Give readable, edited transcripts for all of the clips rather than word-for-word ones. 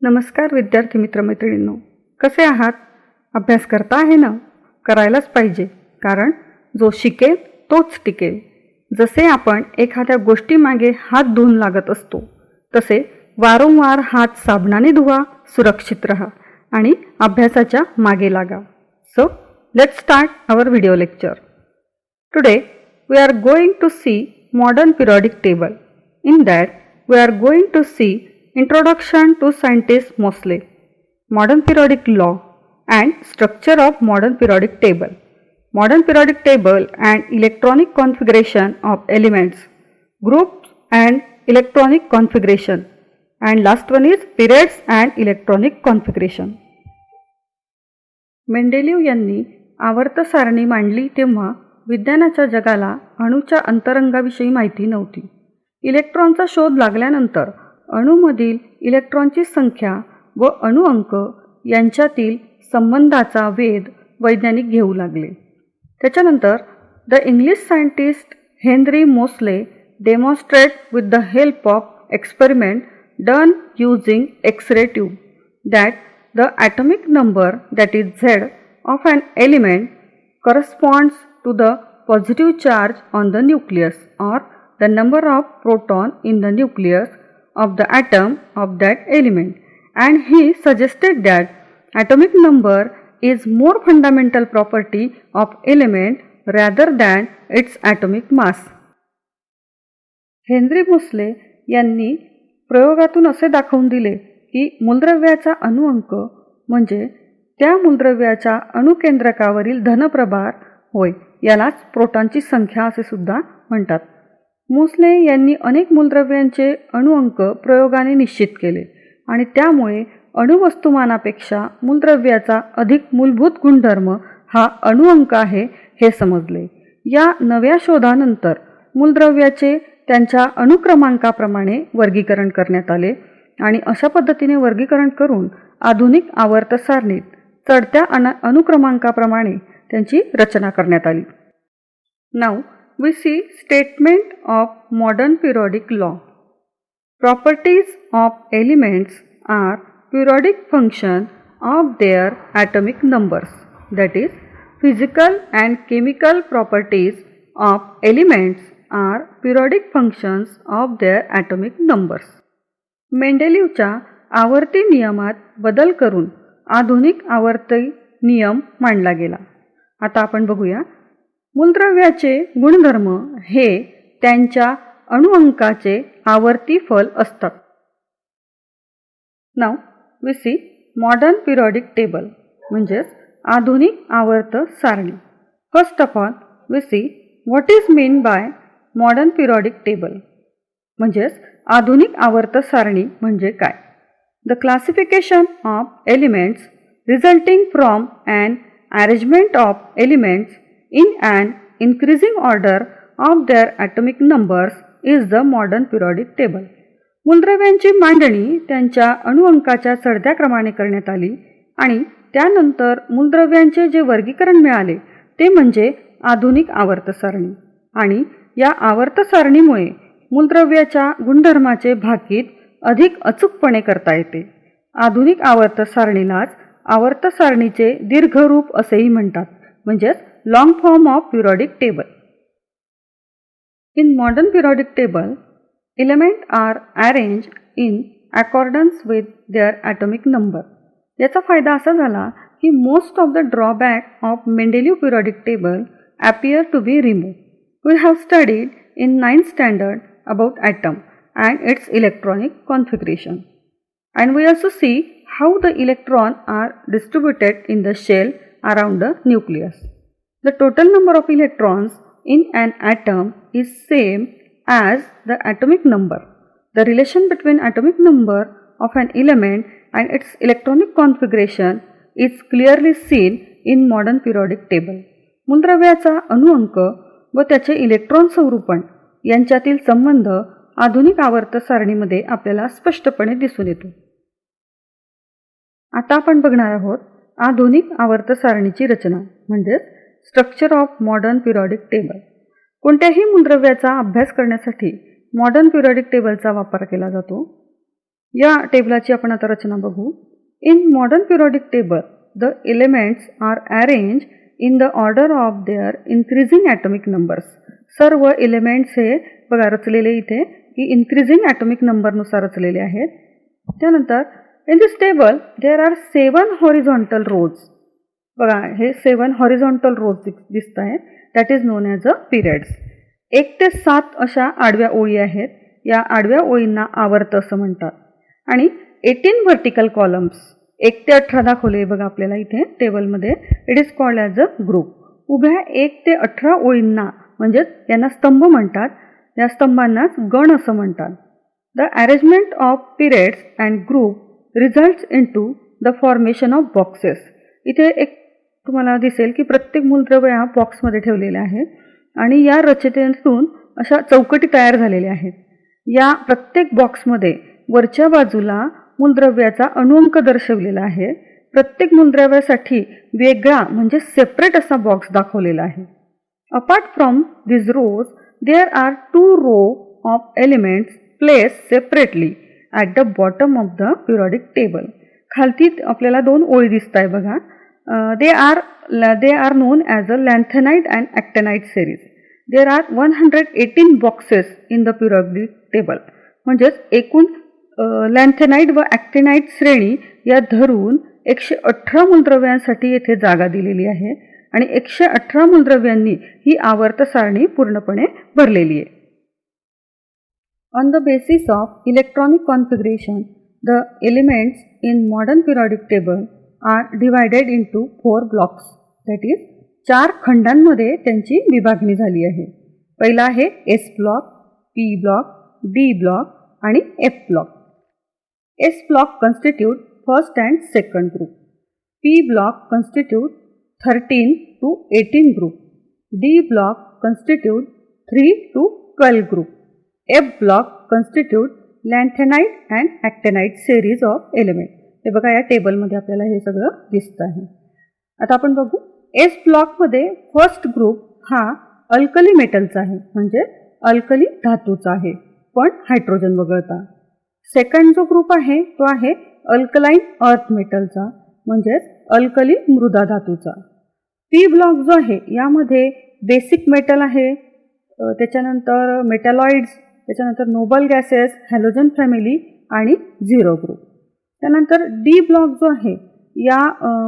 नमस्कार विद्यार्थी मित्रमैत्रिणींनो, कसे आहात? अभ्यास करता आहे ना? करायलाच पाहिजे, कारण जो शिकेल तोच टिकेल. जसे आपण एखाद्या गोष्टीमागे हात धुवून लागत असतो, तसे वारंवार हात साबणाने धुवा, सुरक्षित रहा आणि अभ्यासाच्या मागे लागा. So let's start our video lecture. Today we are going to see modern periodic table. In that we are going to see Introduction to Scientist Moseley, Modern Periodic Law and Structure of Modern Periodic Table, Modern Periodic Table and Electronic Configuration of Elements, Groups and Electronic Configuration, and last one is Periods and Electronic Configuration. Mendeleev यांनी आवर्त सारणी मांडली तेव्हा विज्ञानाच्या जगाला अणूच्या अंतरंगाविषयी माहिती नव्हती. इलेक्ट्रॉनचा शोध लागल्यानंतर अणूमधील इलेक्ट्रॉनची संख्या व अणुअंक यांच्यातील संबंधाचा वेध वैज्ञानिक घेऊ लागले. त्याच्यानंतर the English scientist Henry Moseley demonstrate with the help of experiment done using X-ray tube that the atomic number that is Z of an element corresponds to the positive charge on the nucleus or the number of proton in the nucleus of the atom of that element, and he suggested that atomic number is more fundamental property of element rather than its atomic mass. Henry Moseley यांनी प्रयोगातून असे दाखवून दिले की मूलद्रव्याचा अणुअंक म्हणजे त्या मूलद्रव्याच्या अणुकेंद्रकावरील धनप्रभार होय. यालाच प्रोटॉनची संख्या असे सुद्धा म्हणतात. मोस्ले यांनी अनेक मूलद्रव्यांचे अणुअंक प्रयोगाने निश्चित केले आणि त्यामुळे अणुवस्तुमानापेक्षा मूलद्रव्याचा अधिक मूलभूत गुणधर्म हा अणुअंक आहे हे समजले. या नव्या शोधानंतर मूलद्रव्याचे त्यांच्या अणुक्रमांकाप्रमाणे वर्गीकरण करण्यात आले आणि अशा पद्धतीने वर्गीकरण करून आधुनिक आवर्त सारणीत चढत्या अनुक्रमांकाप्रमाणे त्यांची रचना करण्यात आली. Now we see statement of modern periodic law. Properties of elements are periodic function of their atomic numbers. That is, physical and chemical properties of elements are periodic functions of their atomic numbers. मेंडेलीवच्या आवर्ती नियमात बदल करून आधुनिक आवर्ती नियम मांडला गेला. आता आपण बघूया. मूलद्रव्याचे गुणधर्म हे त्यांच्या अणुअंकाचे आवर्ती फल असतात. Now we see modern periodic table म्हणजेच आधुनिक आवर्त सारणी. First of all we see what is mean by modern periodic table म्हणजेच आधुनिक आवर्त सारणी म्हणजे काय. The classification of elements resulting from an arrangement of elements in an increasing order of their atomic numbers is the modern periodic table. मूलद्रव्यांची मांडणी त्यांच्या अणुअंकाच्या चढत्या क्रमाने करण्यात आली आणि त्यानंतर मूलद्रव्यांचे जे वर्गीकरण मिळाले ते म्हणजे आधुनिक आवर्त सारणी. आणि या आवर्त सारणीमुळे मूलद्रव्याच्या गुणधर्माचे भाकीत अधिक अचूकपणे करता येते. आधुनिक आवर्त सारणीलाच आवर्त सारणीचे दीर्घ रूप असेही म्हणतात, म्हणजेच long form of periodic table. In modern periodic table, elements are arranged in accordance with their atomic number. याचा फायदा असा झाला की most of the drawback of Mendeleev periodic table appear to be removed. We have studied in 9th standard about atom and its electronic configuration, and we also see how the electrons are distributed in the shell around the nucleus. The total number of electrons in an atom is same as the atomic number. The relation between atomic number of an element and its electronic configuration is clearly seen in modern periodic table. मूलद्रव्याचा अणुअंक व त्याचे electron स्वरूपण यांच्यातील संबंध आधुनिक आवर्त सारणीमध्ये आपल्याला स्पष्टपणे दिसून येतो. आता आपण बघणार आहोत आधुनिक आवर्त सारणीची रचना म्हणजेच structure of modern periodic table. कोणत्याही मूलद्रव्याचा अभ्यास करण्यासाठी मॉडर्न पिरियॉडिक टेबलचा वापर केला जातो. या टेबलाची आपण आता रचना बघू. In modern periodic table the elements are arrange in the order of their increasing atomic numbers. सर्व एलिमेंट्स हे बघा रचलेले इथे की इन्क्रीजिंग ॲटॉमिक नंबरनुसार रचलेले आहेत. त्यानंतर in this table there are 7 horizontal rows. बघा हे 7 हॉरिझॉन्टल रोज दिसत आहेत. That is known as a periods. 1 ते 7 अशा आडव्या ओळी आहेत. या आडव्या ओळींना आवर्त असं म्हणतात. आणि 18 व्हर्टिकल कॉलम्स 1 ते 18 दाखवले बघा आपल्याला इथे टेबलमध्ये. It is called as a group. उभ्या 1 ते 18 ओळींना म्हणजेच यांना स्तंभ म्हणतात. या स्तंभांनाच गण असं म्हणतात. The arrangement of periods and group results into the formation of boxes. इथे एक तुम्हाला दिसेल की प्रत्येक मूलद्रव्य हा बॉक्समध्ये ठेवलेले आहे आणि या रचनेतून अशा चौकटी तयार झालेल्या आहेत. या प्रत्येक बॉक्समध्ये वरच्या बाजूला मूलद्रव्याचा अणुअंक दर्शवलेला आहे. प्रत्येक मूलद्रव्यासाठी वेगळा म्हणजे सेपरेट असा बॉक्स दाखवलेला आहे. Apart from this rows there are 2 row of elements place separately at the bottom of the periodic table. खालती आपल्याला 2 ओळी दिसत आहे बघा. They are known as a lanthanide and actinide series. There are 118 boxes in the periodic table. म्हणजेच एकूण लॅन्थेनाइट व ॲक्टेनाइट श्रेणी या धरून 118 मूलद्रव्यांसाठी येथे जागा दिलेली आहे आणि 118 मूलद्रव्यांनी ही आवर्त सारणी पूर्णपणे भरलेली आहे. On the basis of electronic configuration the elements in modern periodic table are divided into 4 blocks. That is 4 खंडांमध्ये त्यांची विभागणी झाली आहे. पहिला आहे s block, p block, d block आणि f block. S block constitute first and second group. P block constitute 13 to 18 group. D block constitute 3 to 12 group. F block constitute lanthanide and actinide series of element. हे बघा या टेबलमध्ये आपल्याला हे सगळं दिसत आहे. आता आपण बघू. एस ब्लॉकमध्ये फर्स्ट ग्रुप हा अल्कली मेटलचा आहे म्हणजे अल्कली धातूचा आहे पण हायड्रोजन वगळता. सेकंड जो ग्रुप आहे तो आहे अल्कलाइन अर्थ मेटलचा म्हणजेच अल्कली मृदा धातूचा. पी ब्लॉक जो आहे यामध्ये बेसिक मेटल आहे, त्याच्यानंतर मेटॅलॉइड्स, त्याच्यानंतर नोबल गॅसेस, हॅलोजन फॅमिली आणि झिरो ग्रुप. त्यानंतर डी ब्लॉक जो आहे या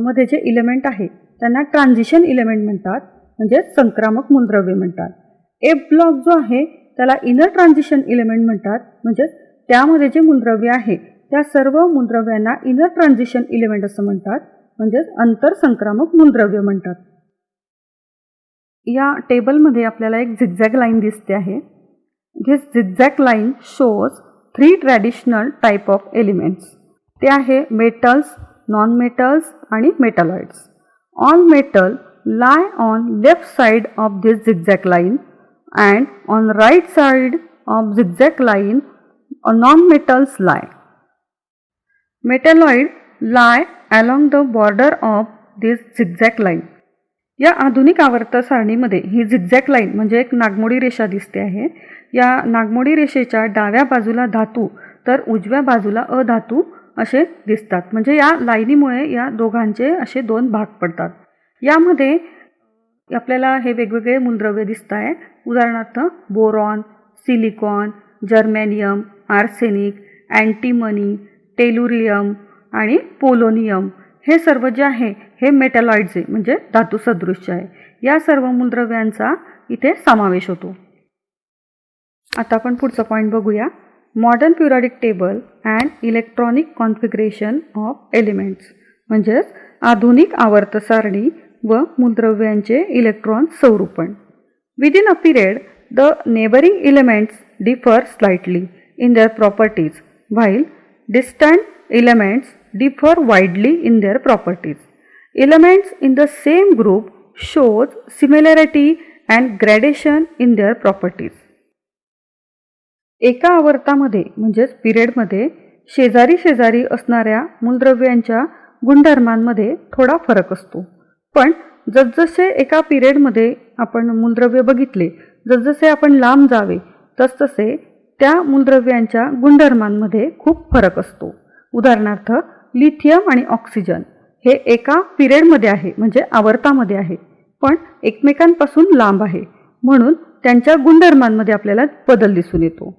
मध्ये जे इलेमेंट आहे त्यांना ट्रान्झिशन इलेमेंट म्हणतात म्हणजे संक्रामक मूलद्रव्य म्हणतात. एफ ब्लॉक जो आहे त्याला इनर ट्रान्झिशन इलेमेंट म्हणतात म्हणजेच त्यामध्ये जे मूलद्रव्य आहे त्या सर्व मूलद्रव्यांना इनर ट्रान्झिशन इलेमेंट असं म्हणतात म्हणजेच अंतरसंक्रामक मूलद्रव्य म्हणतात. या टेबलमध्ये आपल्याला एक झिगझॅग लाईन दिसते आहे. This zigzag line shows 3 traditional type of elements. ते आहे मेटल्स, नॉन मेटल्स आणि metalloids. All metal lie on left side of this zigzag line and on right side of zigzag line non-metals lie. Metalloid lie along the border of this zigzag line. या आधुनिक आवर्त सारणीमध्ये ही zigzag line म्हणजे एक नागमोडी रेषा दिसते आहे. या नागमोडी रेषेच्या डाव्या बाजूला धातू तर उजव्या बाजूला अधातू असे दिसतात. म्हणजे या लाईनीमुळे या दोघांचे असे 2 भाग पडतात. यामध्ये आपल्याला हे वेगवेगळे मूलद्रव्य दिसत आहे. उदाहरणार्थ boron, silicon, germanium, arsenic, antimony, tellurium आणि पोलोनियम हे सर्व जे आहे हे मेटॅलॉइड्स आहे म्हणजे धातू सदृश्य आहे. या सर्व मूलद्रव्यांचा इथे समावेश होतो. आता आपण पुढचा पॉईंट बघूया. Modern periodic table and electronic configuration of elements म्हणजेच आधुनिक आवर्त सारणी व मूलद्रव्यांचे इलेक्ट्रॉन संरूपण. Within a period the neighbouring elements differ slightly in their properties while distant elements differ widely in their properties. Elements in the same group shows similarity and gradation in their properties. एका आवर्तामध्ये म्हणजेच पिरियडमध्ये शेजारी शेजारी असणाऱ्या मूलद्रव्यांच्या गुणधर्मांमध्ये थोडा फरक असतो. पण जसजसे एका पिरियडमध्ये आपण मूलद्रव्य बघितले, जसजसे आपण लांब जावे तसतसे त्या मूलद्रव्यांच्या गुणधर्मांमध्ये खूप फरक असतो. उदाहरणार्थ लिथियम आणि ऑक्सिजन हे एका पिरियडमध्ये आहे म्हणजे आवर्तामध्ये आहे, पण एकमेकांपासून लांब आहे, म्हणून त्यांच्या गुणधर्मांमध्ये आपल्याला बदल दिसून येतो.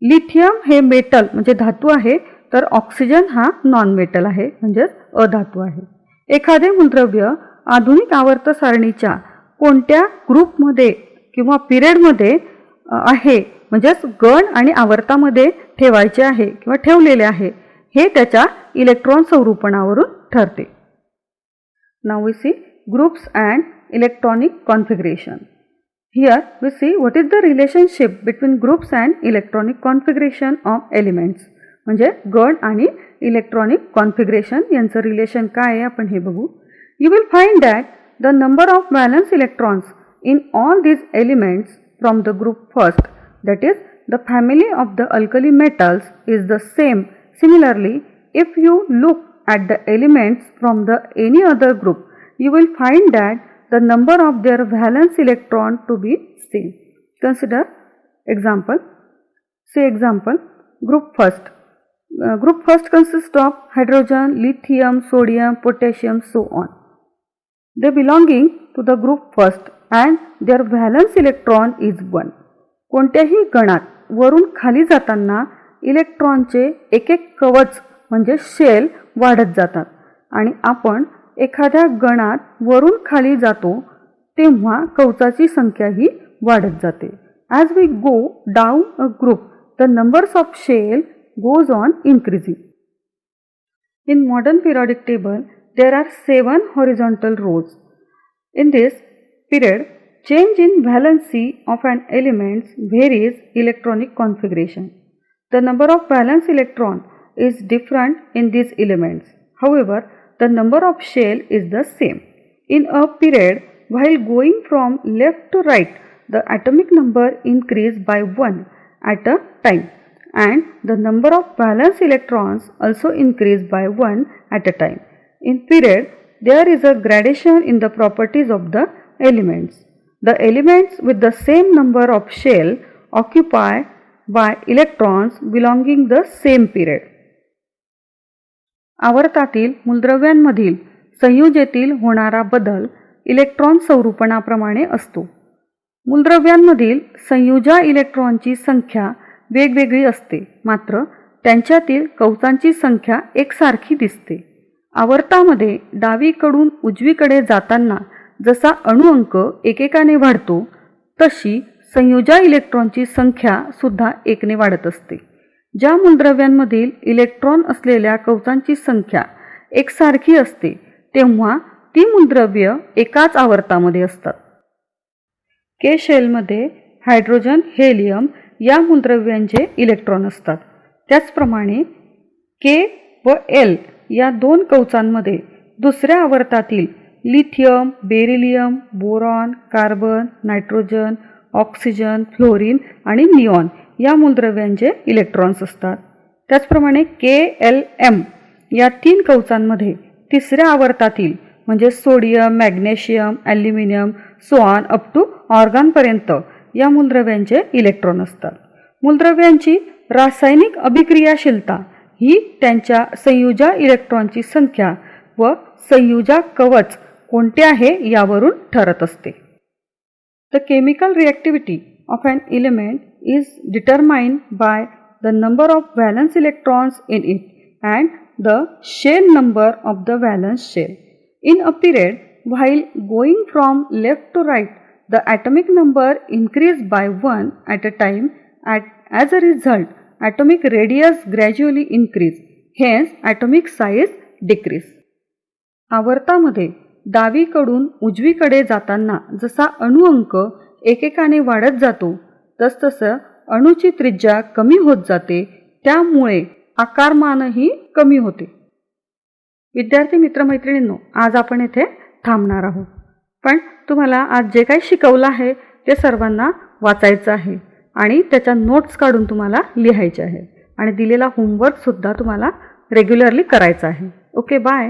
लिथियम हे मेटल म्हणजे धातू आहे, तर ऑक्सिजन हा नॉन मेटल आहे म्हणजेच अधातू आहे. एखादे मूलद्रव्य आधुनिक आवर्त सारणीच्या कोणत्या ग्रुपमध्ये किंवा पिरियडमध्ये आहे म्हणजेच गण आणि आवर्तामध्ये ठेवायचे आहे किंवा ठेवलेले आहे हे त्याच्या इलेक्ट्रॉन स्वरूपणावरून ठरते. Now we see groups and electronic configuration. Here we see what is the relationship between groups and electronic configuration of elements. म्हणजे गण आणि इलेक्ट्रॉनिक कॉन्फिगरेशन यांचं रिलेशन काय आहे आपण हे बघू. You will find that the number of valence electrons in all these elements from the group first, that is the family of the alkali metals, is the same. Similarly, if you look at the elements from the any other group, you will find that the number of their valence electron to be same. Consider example. Say example, group first. Group first consists of hydrogen, lithium, sodium, potassium, so on. They belonging to the group first and their valence electron is 1. कोणत्याही गणात वरून खाली जाताना इलेक्ट्रॉनचे एक एक कवच म्हणजे शेल वाढत जातात आणि आपण एखाद्या गणात वरून खाली जातो तेव्हा कवचाची संख्या ही वाढत जाते. As we go down a group the numbers of shell goes on increasing. In modern periodic table there are 7 horizontal rows. In this period change in valency of an element varies electronic configuration. The number of valence electron is different in these elements. However, the number of shell is the same. In a period, while going from left to right, the atomic number increase by 1 at a time, and the number of valence electrons also increase by 1 at a time. In period, there is a gradation in the properties of the elements. The elements with the same number of shell occupied by electrons belonging the same period. आवर्तातील मूलद्रव्यांमधील संयुजेतील होणारा बदल electron स्वरूपणाप्रमाणे असतो. मूलद्रव्यांमधील संयुजा इलेक्ट्रॉनची संख्या वेगवेगळी असते, मात्र त्यांच्यातील कवचांची संख्या एकसारखी दिसते. आवर्तामध्ये डावीकडून उजवीकडे जाताना जसा अणुअंक एकेकाने वाढतो तशी संयुजा इलेक्ट्रॉनची संख्या सुद्धा एकने वाढत असते. ज्या मूलद्रव्यांमधील इलेक्ट्रॉन असलेल्या कवचांची संख्या एकसारखी असते तेव्हा ती मूलद्रव्य एकाच आवर्तामध्ये असतात. के शेलमध्ये हायड्रोजन, हेलियम या मूलद्रव्यांचे इलेक्ट्रॉन असतात. त्याचप्रमाणे के व एल या 2 कवचांमध्ये दुसऱ्या आवर्तातील lithium, beryllium, boron, carbon, nitrogen, oxygen, fluorine आणि निऑन या मूलद्रव्यांचे इलेक्ट्रॉन्स असतात. त्याचप्रमाणे के एल एम या 3 कवचांमध्ये तिसऱ्या आवर्तातील म्हणजे sodium, magnesium, aluminium, so on up to ऑर्गानपर्यंत या मूलद्रव्यांचे इलेक्ट्रॉन असतात. मूलद्रव्यांची रासायनिक अभिक्रियाशीलता ही त्यांच्या संयुजा इलेक्ट्रॉनची संख्या व संयुजा कवच कोणते आहे यावरून ठरत असते. The chemical reactivity of an element is determined by the number of valence electrons in it and the shell number of the valence shell. In a period, while going from left to right, the atomic number increased by 1 at a time. As a result, atomic radius gradually increase, hence atomic size decrease. आवर्तामध्ये डावीकडून उजवीकडे जाताना जसा अणुअंक एकेकाने वाढत जातो तसतसं अणूची त्रिज्या कमी होत जाते, त्यामुळे आकारमानही कमी होते. विद्यार्थी मित्रमैत्रिणींनो, आज आपण इथे थांबणार आहोत, पण तुम्हाला आज जे काही शिकवलं आहे ते सर्वांना वाचायचं आहे आणि त्याच्या नोट्स काढून तुम्हाला लिहायचे आहे आणि दिलेला होमवर्क सुद्धा तुम्हाला रेग्युलरली करायचा आहे. Okay, bye.